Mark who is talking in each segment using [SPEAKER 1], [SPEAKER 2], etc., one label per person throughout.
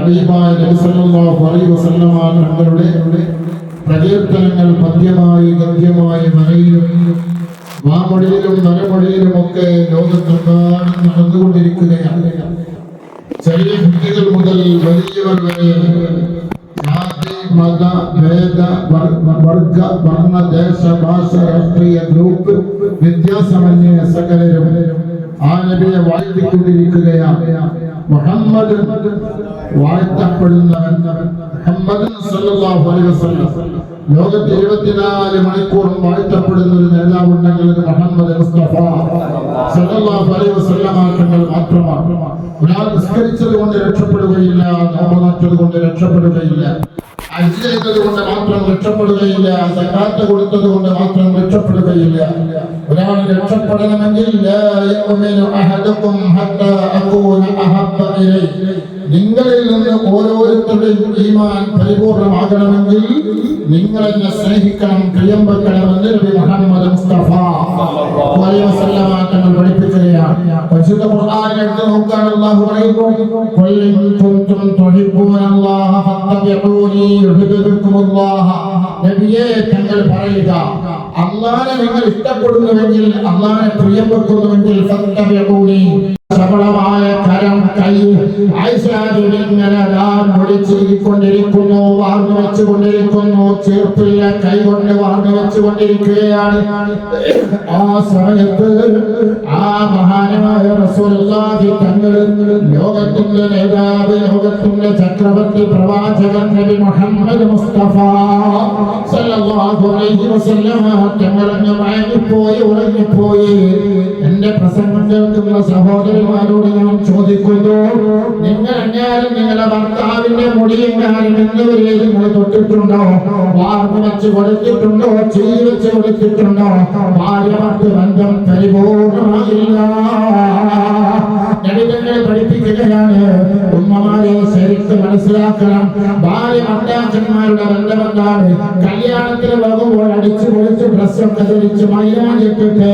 [SPEAKER 1] ഹബീബായ നബി സല്ലല്ലാഹു അലൈഹി വസല്ലമ തങ്ങളുടെ പ്രകീർത്തനങ്ങൾ പദ്യമായി ഗദ്യമായി വരയിലും വാമൊഴിയിലും നരമൊഴിയിലുമൊക്കെ ലോകത്തെമ്പാടും നടന്നുകൊണ്ടിരിക്കുകയാണ്. ചെറിയ കുട്ടികൾ മുതൽ വലിയവർ വരെ ജാതി മത ഭേദ വർഗ വർണ്ണ ദേശ ഭാഷ രാഷ്ട്രീയ ഗ്രൂപ്പ് വ്യത്യാസമന്യേ സകലരും ആ നബിയെ വാഴ്ത്തിക്കൊണ്ടിരിക്കുകയാണ്. മുഹമ്മദ് വാഴ്ത്തപ്പെടുന്നവൻ മുഹമ്മദ് സല്ലല്ലാഹു അലൈഹി വസല്ലം. ലോകത്ത് 24 മണിക്കൂറും വാഴ്ത്തപ്പെടുന്ന ഒരു നേതാവുണ്ടെങ്കിൽ അത് മുഹമ്മദ് മുസ്തഫ സല്ലല്ലാഹു അലൈഹി വസല്ലം തങ്ങൾ മാത്രമാണ്. ഒരാൾ നിസ്കരിച്ചത് കൊണ്ട് രക്ഷപ്പെടുകയില്ല, നോമ്പ് നോറ്റത് കൊണ്ട് രക്ഷപ്പെടുകയില്ല, ഹജ്ജ് ചെയ്തത് കൊണ്ട് മാത്രം രക്ഷപ്പെടുകയില്ല, സക്കാത്ത് കൊടുത്തത് കൊണ്ട് മാത്രം രക്ഷപ്പെടുകയില്ല. ഒരാൾ രക്ഷപ്പെടണമെങ്കിൽ നിങ്ങളിൽ നിന്ന് ഓരോരുത്തരുടെയും ഈമാൻ പരിപൂർണമാകണമെങ്കിൽ നിങ്ങൾ എന്നെ സ്നേഹിക്കണം, പ്രിയം വെക്കണമെന്ന് നബി മുഹമ്മദ് മുസ്തഫ അലൈഹി വസല്ലം തങ്ങൾ പഠിപ്പിക്കുകയാണ്. പരിശുദ്ധ ഖുർആൻ എടുത്ത് നോക്കാൻ അല്ലാഹു പറയുന്നു, ഖുൽ ഇൻ കുൻതും തുഹിബ്ബൂനല്ലാഹ ഫത്തബിഊനി യുഹിബ്ബുകുമുല്ലാഹ. നബിയേ തങ്ങൾ പറയുക, അല്ലാഹനെ നിങ്ങൾ ഇഷ്ടപ്പെടുന്നുവെങ്കിൽ, അല്ലാഹനെ പ്രിയം വെക്കുന്നുവെങ്കിൽ ഫത്തബിഊനി. സബളമായ കരം കൈ വിളിച്ചിരിക്കൊണ്ടിരിക്കുന്നു, വാർന്നു വെച്ചുകൊണ്ടിരിക്കുന്നു, ചേർപ്പില്ല കൈ കൊണ്ട് വാർന്നു വെച്ചുകൊണ്ടിരിക്കുകയാണ്. ആ സമയത്ത് ആ മഹാനായ റസൂലുള്ളാഹി തങ്ങൾ, ലോകത്തിന്റെ നേതാവ്, ലോകത്തിന്റെ ചക്രവർത്തി, പ്രവാചകൻ നബി മുഹമ്മദ് മുസ്തഫ സല്ലല്ലാഹു അലൈഹി വസല്ലം തങ്ങളങ്ങ് മയങ്ങിപ്പോയി, ഉറങ്ങിപ്പോയി. എന്റെ പ്രസംഗം കേൾക്കുന്ന സഹോദരന്മാരോട് ഞാൻ ചോദിക്കുന്നു, നിങ്ങൾ എങ്ങാനും നിങ്ങളുടെ ഭർത്താവിന്റെ മുടിയെങ്ങാനും ഇന്നുവരെ നിങ്ങൾ തൊട്ടിട്ടുണ്ടോ? വാർന്നു വെച്ച് കൊടുത്തിട്ടുണ്ടോ? ചെയ്തു വെച്ച് കൊടുത്തിട്ടുണ്ടോ? ഭാര്യ ഭർത്തൃ ബന്ധം പരിപൂർണമാകില്ല. നബിതങ്ങൾ പഠിപ്പിക്കുകയാണ്, ഉമ്മമാരെ ശരിക്കും മനസ്സിലാക്കണം. ഭാര്യ ഭർത്താക്കന്മാരുടെ ബന്ധമെന്താണ്? കല്യാണത്തിന് പോകുമ്പോൾ അടിച്ചു പൊളിച്ച് ഡ്രസ്സൊക്കെ ധരിച്ച് മൈലാഞ്ചിട്ടിട്ട്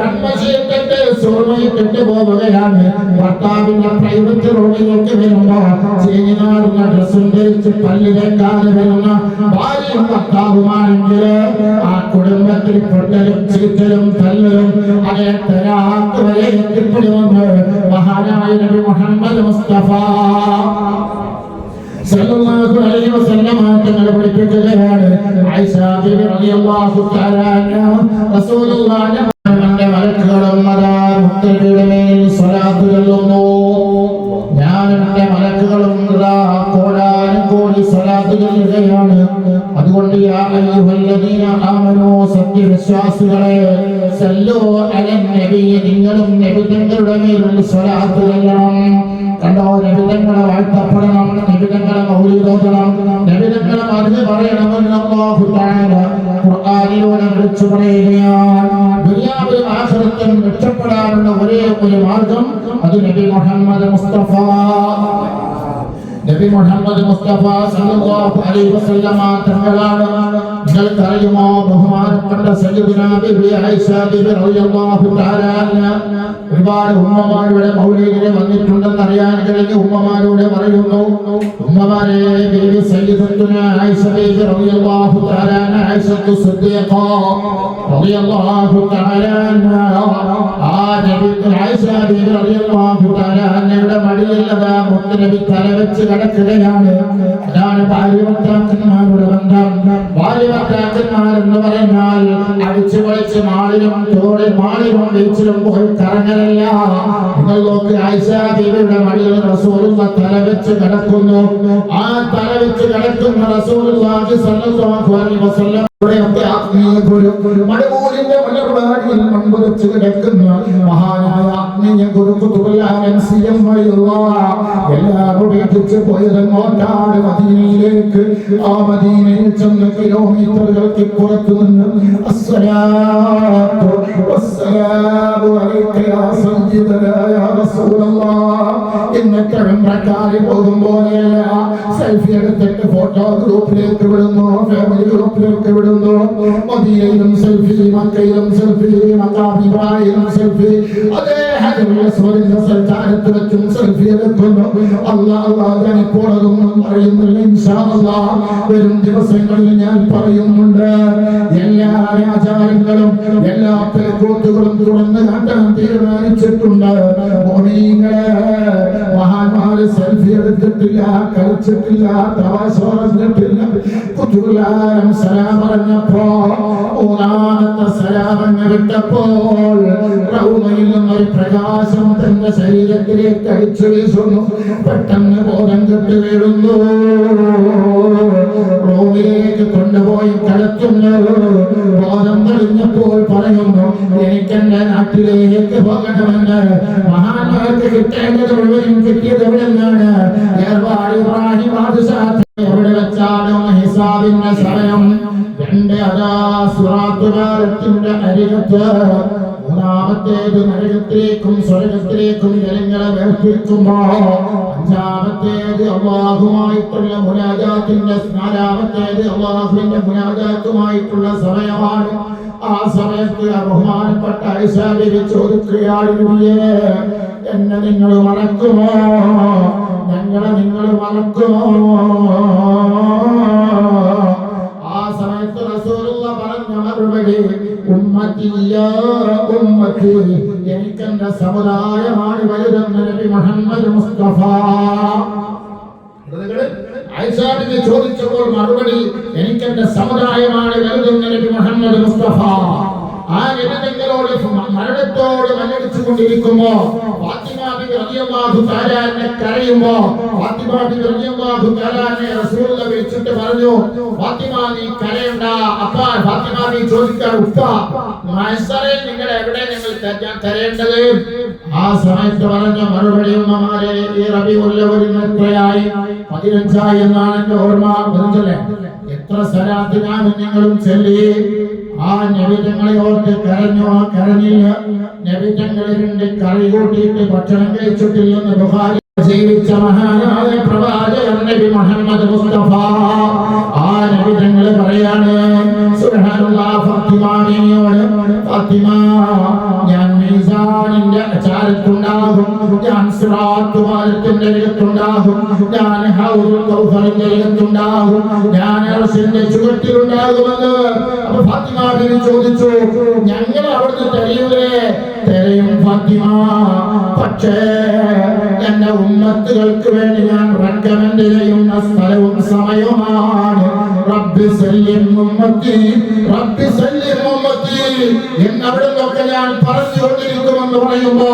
[SPEAKER 1] കൺമശിയിട്ടിട്ട് സുറുമയിട്ടിട്ട് പോവുകയാണ്. ഭർത്താവിന്റെ പ്രൈവറ്റ് റോഡിലേക്ക് വരുമ്പോ ചീഞ്ഞാടുന്ന ഡ്രസ്സും ധരിച്ച് പല്ല് തേക്കാതെ വരുന്ന ഭാര്യയും ഭർത്താവുമാണെങ്കിൽ ആ കുടുംബത്തിൽ പൊട്ടലും ചീറ്റലും തല്ലലും അതേ തരാക്ക് വരെ എത്തിപ്പെടുമെന്ന് മഹാനായ നബി മുഹമ്മദ് മുസ്തഫ സല്ലല്ലാഹു അലൈഹി വസല്ലം തങ്ങൾ പഠിപ്പിക്കുകയാണ്. ആയിഷ ബിബി റളിയല്ലാഹു തആല അൻഹാ റസൂലുള്ളാഹിന്റെ മലക്കുകളും മുത്തനബിയുടെ മേൽ സ്വലാത്ത് ചൊല്ലുന്നു. ഞാൻ എന്റെ മലക്കുകളും കോടാനും കോടി സ്വലാത്ത് ചൊല്ലുകയാണ്. അതുകൊണ്ട് യാ അയ്യുഹല്ലദീന ആമനൂ, സത്യവിശ്വാസികളെ, സല്ലൂ അലൻ നബി, നിങ്ങളും നബി തങ്ങളുടെ മേൽ സ്വലാത്ത് ചൊല്ലണം. കണ്ടോ, നബിതങ്ങളെ വാഴ്ത്തപ്പെടണം, നബിതങ്ങളെ മൗലിദ് ഓതണം, നബിതങ്ങളെ മദ്ഹ് പറയണമെന്ന് അല്ലാഹു തആല ഖുർആനിലൂടെ വിളിച്ചു പറയുകയാണ്. ദുനിയാവിലും ആഖിറത്തിലും രക്ഷപ്പെടാനുള്ള ഒരേ ഒരു മാർഗം അത് നബി മുഹമ്മദ് മുസ്തഫ സല്ലല്ലാഹു അലൈഹി വസല്ലം തങ്ങളാണ്. നിങ്ങൾക്കറിയുമോ, ബഹുമാനപ്പെട്ട സയ്യിദുനാ ബിബി ആയിഷ ബിബി റളിയല്ലാഹു തആല അൻഹാ ഒരുപാട് ഉമ്മമാരുടെ മൗലിദിന് വന്നിട്ടുണ്ടെന്ന് അറിയാൻ കഴിഞ്ഞ ഉമ്മമാരോട് പറയുന്നു, ഉമ്മമാരെ, ബിബി സയ്യിദത്തുനാ ആയിഷ ബിബി റളിയല്ലാഹു തആല അൻഹാ, ആയിഷത്തു സിദ്ദീഖ റളിയല്ലാഹു തആല അൻഹാ, ആ നബി ആയിഷ ബിബി റളിയല്ലാഹു തആല അൻഹയുടെ മടിയിൽ മുത്തനബി തലവെച്ച് കിടക്കുകയാണ്. അതാണ് ഭാര്യ ഭർത്താക്കന്മാരുടെ ബന്ധം. ഭാര്യ ഭർത്താക്കന്മാരെന്ന് പറഞ്ഞാൽ അടിച്ചു പൊളിച്ച് മാളിലും മാളിലും ബീച്ചിലും പോയി കറങ്ങലല്ല. നിങ്ങൾ നോക്കി, ആയിഷ ബീവിയുടെ മടിയിൽ റസൂലുള്ളാഹി തലവെച്ച് കിടക്കുന്നു. ആ തലവെച്ച് കിടക്കുന്ന റസൂലുള്ളാഹി സ്വല്ലല്ലാഹു അലൈഹി വസല്ലം ആത്മീയ ഗുരു മടവൂരിന്റെ മലർവാടിയിൽ മൺപുതച്ച് കിടക്കുന്ന മഹാനായ ആത്മീയ ഗുരു എല്ലാം ഉപേക്ഷിച്ച് പോയതെങ്ങോട്ടാണ്? മദീനയിലേക്ക്. ആ മദീനയിൽ ചെന്ന് കിലോമീറ്ററുകൾക്ക് പുറത്തു നിന്ന് അസ്സലാത്തു വസ്സലാമു അലൈക യാ സയ്യിദനാ യാ റസൂലല്ലാഹ് എന്നൊക്കെ ഉംറക്കാരി പോകുമ്പോലെയല്ല, സെൽഫി എടുത്തിട്ട് ഫോട്ടോ ഗ്രൂപ്പിലേക്ക് വിടുന്നു, ഫാമിലി ഗ്രൂപ്പിലേക്ക് വിടുന്നു. വരുന്നു. മദീനയിലും സെൽഫി, മക്കയിലും സെൽഫി, മഖാം ഇബ്രാഹിമിലും സെൽഫി, അതേ ഹജറുൽ അസ്വദിന്റെ സൽക്കാരത്ത് വെച്ചും സെൽഫി എടുക്കുന്നു. അല്ലാഹ് ഞാൻ ഇപ്പോൾ അതൊന്നും പറയുന്നില്ല. ഇൻഷാ അല്ലാഹ് വരും ദിവസങ്ങളിൽ ഞാൻ പറയുന്നുണ്ട്. എല്ലാ ആചാരങ്ങളും എല്ലാ പേക്കൂത്തുകളും തുറന്ന് കാട്ടാൻ തീരുമാനിച്ചിട്ടുണ്ട്. മോമിനീങ്ങളെ, മഹാന്മാര് സെൽഫി എടുത്തിട്ടില്ല, കളിച്ചിട്ടില്ല, തമാശ പറഞ്ഞിട്ടില്ല. കുതുലാരം സലാം പറഞ്ഞപ്പോ മൂന്നാമത്തെ സലാമങ്ങ് വിട്ടപ്പോൾ റൗമയിൽ നിന്നൊരു പ്രകാശം തന്റെ ശരീരത്തിലേക്ക് അടിച്ചു വീശുന്നു. പെട്ടെന്ന് ബോധം കെട്ട് വീഴുന്നു. റൂമിലേക്ക് കൊണ്ടുപോയി കിടത്തുന്നു. ബോധം തെളിഞ്ഞപ്പോൾ പറയുന്നു, എനിക്കെന്റെ നാട്ടിലേക്ക് പോകണമെന്ന്. മഹാന്മാർക്ക് കിട്ടേണ്ടത് മുഴുവനും കിട്ടിയത് എവിടെ നിന്നാണ്? ഏർവാടി ഇബ്രാഹിം ആദിശാസ്ത്രി എവിടെ വെച്ചാണോ ഹിസാബിന്റെ സമയം? രണ്ട് അതാ സിറാത്ത് പാലത്തിന്റെ അരികത്ത്. മൂന്നാമത്തേത് നരകത്തിലേക്കും സ്വർഗത്തിലേക്കും ജനങ്ങളെ വേർതിരിക്കുമ്പോ, അഞ്ചാമത്തേത് അല്ലാഹുമായിട്ടുള്ള മുനാജാത്തിന്റെ, നാലാമത്തേത് അല്ലാഹുവിന്റെ മുനാജാത്തുമായിട്ടുള്ള സമയമാണ്. ആ സമയത്ത് ബഹുമാനപ്പെട്ട ആയിഷ ബീവി ചോദിക്കുകയാണ്, നബിയേ, എന്നെ നിങ്ങൾ മറക്കുമോ? ഞങ്ങളെ നിങ്ങൾ മറക്കുമോ? ആ സമയത്ത് റസൂലുള്ളാഹി പറഞ്ഞ മറുപടി, ഉമ്മത്തി യാ ഉമ്മത്തി, എനിക്കെന്റെ സമുദായമാണ് വലുതെന്ന് നബി മുഹമ്മദ് മുസ്തഫ. ആയിഷ ബീവി ചോദിച്ചപ്പോൾ മറുപടി, എനിക്കെന്റെ സമുദായമാണ് വലുതെന്ന് നബി മുഹമ്മദ് മുസ്തഫ. ആ നബിതങ്ങളോട് മരണത്തോട് മല്ലടിച്ചു കൊണ്ടിരിക്കുമ്പോ ഫാത്തിമ ബീവി റളിയല്ലാഹു തആല അൻഹ കരയുമ്പോ, ഫാത്തിമ ബീവി റളിയല്ലാഹു തആല അൻഹ റസൂലുള്ളാഹി വിളിച്ചിട്ട് പറഞ്ഞു, ഫാത്തിമ നീ കരയണ്ട. അപ്പാ ഫാത്തിമ ബീവി ചോദിക്കാൻ, ഉപ്പ മഹ്ശറിൽ നിങ്ങൾ എവിടെ ഞങ്ങൾ കരയേണ്ടത്? ആ സമയത്ത് പറഞ്ഞ മറുപടി, ഉമ്മമാരെ, ഈ റബീഉൽ അവ്വൽ എത്രയായി? 15 എന്നാണ് എന്റെ ഓർമ്മ. എത്ര സലാത്ത് ഞാനും നിങ്ങളും ചൊല്ലി. ആ നബിതങ്ങളെ ഓർത്ത് കരഞ്ഞോ? കരഞ്ഞില്ല. നബിതങ്ങളെ രണ്ട് കറി കൂട്ടിയിട്ട് ഭക്ഷണം കഴിച്ചിട്ടില്ലെന്ന് ബുഖാരി ജീവിച്ച മഹാനായ പ്രവാചകൻ നബി മുഹമ്മദ് മുസ്തഫ. ആ നബിതങ്ങളെ പറയാണ്, സുബ്ഹാനല്ലാഹ്, ഫാത്തിമയോട്, ഫാത്തിമ, ഞാൻ മീസാനിന്റെ ചാരത്തുണ്ടാകും, ഞാൻ സിറാത്ത് പാലത്തിന്റെ അരികത്തുണ്ടാകും, ഞാൻ ഹൗദുൽ കൗസറിന്റെ അരികത്തുണ്ടാകും, ഞാൻ അർശിന്റെ ചുവട്ടിലുണ്ടാകുമെന്ന്. അപ്പൊ ഫാത്തിമ ബീവി ചോദിച്ചു, ഞങ്ങൾ അവിടുന്ന് തെരയൂലേ? തെരയും ഫാത്തിമ, പക്ഷേ എന്റെ ഉമ്മത്തുകൾക്ക് വേണ്ടി ഞാൻ റെക്കമെൻഡ് ചെയ്യുന്ന സ്ഥലവും സമയവുമാണ്. റബ്ബി സല്ലിം ഉമ്മത്തി, റബ്ബി സല്ലിം ഉമ്മത്തി എന്നവിടുന്നൊക്കെ ഞാൻ പറഞ്ഞുകൊണ്ടിരിക്കുമെന്ന് പറയുമ്പോ,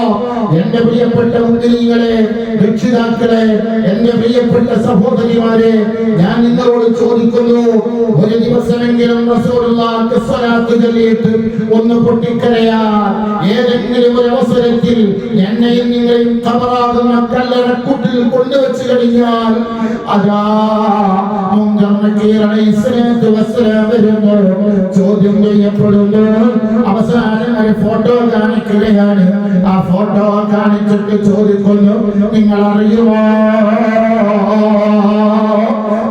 [SPEAKER 1] എന്റെ പ്രിയപ്പെട്ട മുസ്ലിങ്ങളെ, രക്ഷിതാക്കളെ, എന്റെ പ്രിയപ്പെട്ട സഹോദരിമാരെ, ഞാൻ നിങ്ങളോട് ചോദിക്കുന്നു, ഒരു ദിവസമെങ്കിലും റസൂലുള്ളാഹിക്ക് സ്വലാത്ത് ചൊല്ലിയിട്ട് ഒന്ന് പൊട്ടിക്കരയാൻ ഏതെങ്കിലും ഒരു അവസരത്തിൽ എന്നെയും നിങ്ങളെയും ഖബറാകുന്ന കല്ലറക്കൂട്ടിൽ കൊണ്ടുവച്ച് കഴിഞ്ഞാൽ, അതാ മുൻഗർ നക്കീർ അലൈഹിസ്സലാത്തു വസ്സലാം വരുന്നു, ചോദ്യം ചെയ്യപ്പെടുന്നു. അവസാനം ഒരു ഫോട്ടോ കാണിക്കുകയാണ്. ആ ഫോട്ടോ കാണിച്ചിട്ട് ചോദിക്കുന്നു, നിങ്ങൾ അറിയുമോ?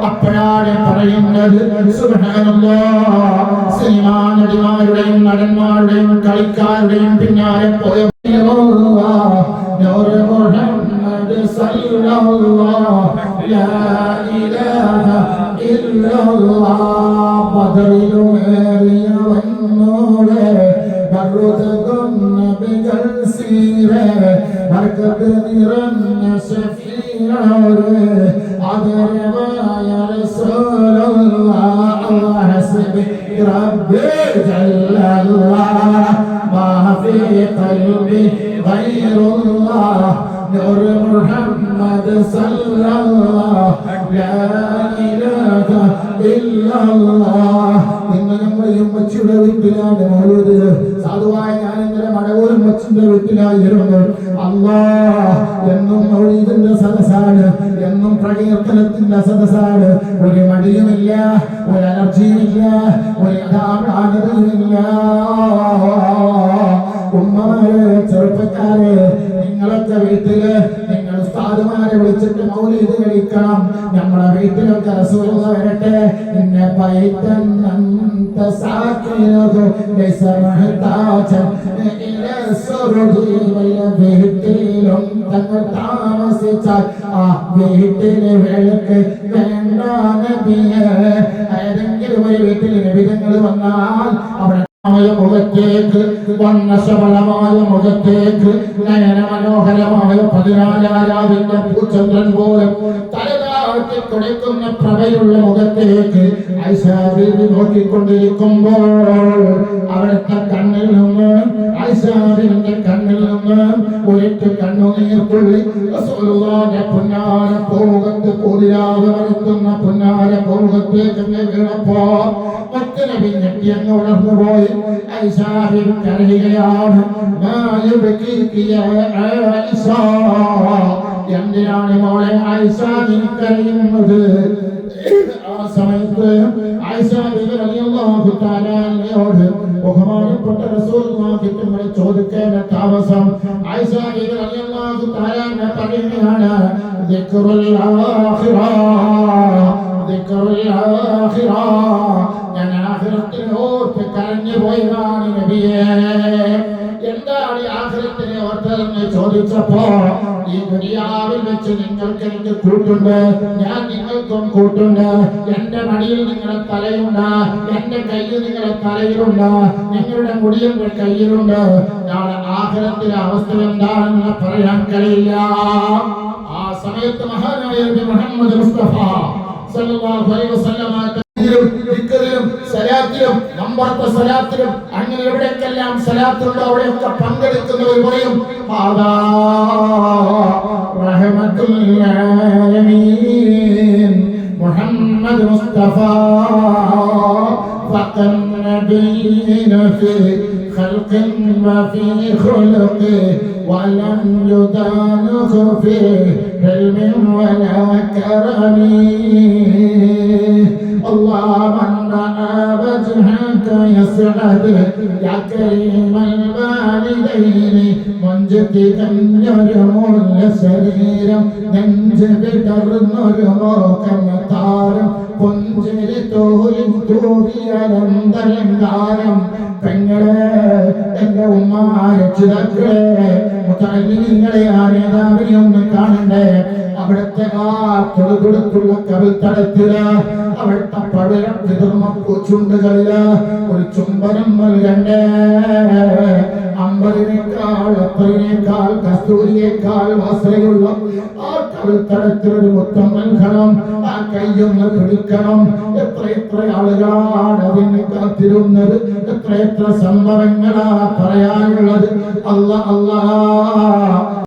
[SPEAKER 1] അപ്പോഴാണ് പറയുന്നത്, സുബ്ഹാനല്ലാഹ്, സിനിമാ നടിമാരുടെയും നടന്മാരുടെയും കളിക്കാരുടെയും പിന്നാലെ പോയ മുഹമ്മദ് സല്ലല്ലാഹു ലാ ഇലാഹ ഇല്ലല്ലാഹ്. ബദറിലുമേറിയ വന്നോളെ, ബറുദകും നബികൾ സീറെ, ബർക്കത്ത് നിറഞ്ഞ ശഫീഅറെ, ആദരവായ റസൂലുള്ളാഹ്, ഹസ്ബി റബ്ബി ജല്ലല്ലാഹ്, മാ ഫീ ഖൽബി ഗൈറുല്ലാഹ്, നൂർ മുഹമ്മദ് സല്ലല്ലാഹു ലാ ഇലാഹ ഇല്ലല്ലാഹ്. നിങ്ങൾ നമ്മളെയും മച്ചിയുടെ വീട്ടിലാണ് മൗലൂദ്. സാധുവായ ഞാൻ ഇന്നലെ മടവൂരും മച്ചിന്റെ വീട്ടിലായിരുന്നു. അല്ലാഹ്, എന്നും മൗലൂദിന്റെ സദസ്സാണ്, എന്നും പ്രകീർത്തനത്തിന്റെ സദസ്സാണ്. ഒരു മടിയുമില്ല, ഒരു അലർജിയുമില്ല, ഒരു യഥാർത്ഥതയുമില്ല. ഉമ്മമാരെ, ചെറുപ്പക്കാരെ, നിങ്ങളൊക്കെ വീട്ടില് നിങ്ങൾ
[SPEAKER 2] ഉസ്താദുമാരെ വിളിച്ചിട്ട് മൗലിദ് കഴിക്കണം. നമ്മുടെ വീട്ടിലൊക്കെ റസൂലുള്ള വരട്ടെ. ഇന്ന ബൈതൻ അൻത സാകിനഹു ലൈസ മഹ്താജൻ ഇലാ സുറുജി വല്ല വീട്ടിലും തങ്ങൾ താമസിച്ചാൽ ആ വീട്ടിലെ വിളക്ക് വേണ്ട നബിയേ. ഏതെങ്കിലും ഒരു വീട്ടിൽ നബിതങ്ങൾ വന്നാൽ അവിടെ മുഖത്തേക്ക് വർണ്ണശബളമായ മുഖത്തേക്ക് നയന മനോഹരമായ 14 പൂച്ചന്ദ്രൻ പോലെ തലതാഴ്ത്തി കൊടുക്കുന്ന പ്രഭയുള്ള മുഖത്തേക്ക് ആയിഷ ബീവി നോക്കിക്കൊണ്ടിരിക്കുമ്പോൾ അവിടുത്തെ കണ്ണിൽ നിന്ന് ആയിഷ ബീവിന്റെ കണ്ണിൽ നിന്ന് ഒരിട്ട് കണ്ണുനീർത്തുള്ളി റസൂലുള്ളാഹിന്റെ പുന്നാര പൂമുഖത്ത് പൂതിരാതെ വളർത്തുന്ന പുന്നാര പൂമുഖത്തേക്ക് വീണപ്പോ മുത്തുനബി ഞെട്ടി അങ്ങ് ഉണർന്നുപോയി. ആയിഷ ബീവി കരയുകയാണ്. എന്തിനാണ് മോളെ ആയിഷ നീ കരയുന്നത്? ആ സമയത്ത് ആയിഷ ബീവി റളിയല്ലാഹു തആല അൻഹയോട് ബഹുമാനപ്പെട്ട റസൂലുള്ളാഹി തങ്ങൾ ചോദിക്കേണ്ട താമസം ആയിഷ ബീവി റളിയല്ലാഹു തആല അൻഹ പറയുകയാണ്, ദിക്റുൽ ആഖിറ ദിക്റുൽ ആഖിറ. ഞാൻ ആഖിറത്തിനെ ഓർത്ത് കരഞ്ഞു പോയതാണ് നബിയേ. എന്താണ് ആഖിറത്തിനെ ഓർത്തതെന്ന് ചോദിച്ചപ്പോ, ഈ ദുനിയാവിൽ വെച്ച് നിങ്ങൾക്ക് എനിക്ക് കൂട്ടുണ്ട്, ഞാൻ നിങ്ങൾക്കും കൂട്ടുണ്ട്. എന്റെ മടിയിൽ നിങ്ങളുടെ തലയുണ്ട്, എന്റെ കയ്യിൽ നിങ്ങളുടെ തലയിലുണ്ട്, നിങ്ങളുടെ മുടിയും കയ്യിലുണ്ട്. നാളെ ആഖിറത്തിലെ അവസ്ഥ എന്താണെന്ന് പറയാൻ കഴിയില്ല. ആ സമയത്ത് മഹാനായ മുഹമ്മദ് മുസ്തഫ സല്ലല്ലാഹു അലൈഹി വസല്ലം സലാത്തിലും നമ്പർത്ത സലാത്തിലും അങ്ങനെ എവിടേക്കെല്ലാം സലാത്തുണ്ടോ അവിടെയൊക്കെ പങ്കെടുക്കുന്നവർ പറയും റഹ്മത്തുൽ ആലമീൻ മുഹമ്മദ് മുസ്തഫ ഫഖൻ നബിയ്ന ഫീ ഖൽഖിൻ വഫീ ഖുൽഖി വലം യുദാനഹു ഫീ ഇൽമിൻ വലാ കറമി. الله من رأى وجهك يسعد يا كريم الوالدين منجدك يرمون ശരീരം നെഞ്ച് വിടർന്നൊരു നോക്കത്താരം പുഞ്ചിരി തോലിൽ തൂകിയലന്തലങ്കാരം. പെങ്ങളെ, എന്റെ ഉമ്മ രക്ഷിതാക്കളെ, മുത്തഅല്ലിമീങ്ങളെ, ആ നേതാവിനെ ഒന്ന് കാണണ്ടേ? അവിടുത്തെ ആ തൊടുതുടുത്തുള്ള കവിൾത്തടത്തില് അവിടുത്തെ പഴയ ചുണ്ടുകളില് ഒരു ചുംബനം നൽകണ്ടേ? അമ്പതിനേക്കാൾ അപ്പതിനേക്കാൾ കസ്തൂരിയേക്കാൾ വാസനയുള്ള ആ കവിൾത്തടത്തിലൊരു മുത്തം നൽകണം. ആ കയ്യൊന്ന് പിടിക്കണം. എത്ര ആളുകളാണ് അതിന് കാത്തിരുന്നത്, എത്ര സംഭവങ്ങളാ പറയാനുള്ളത്. അല്ലാ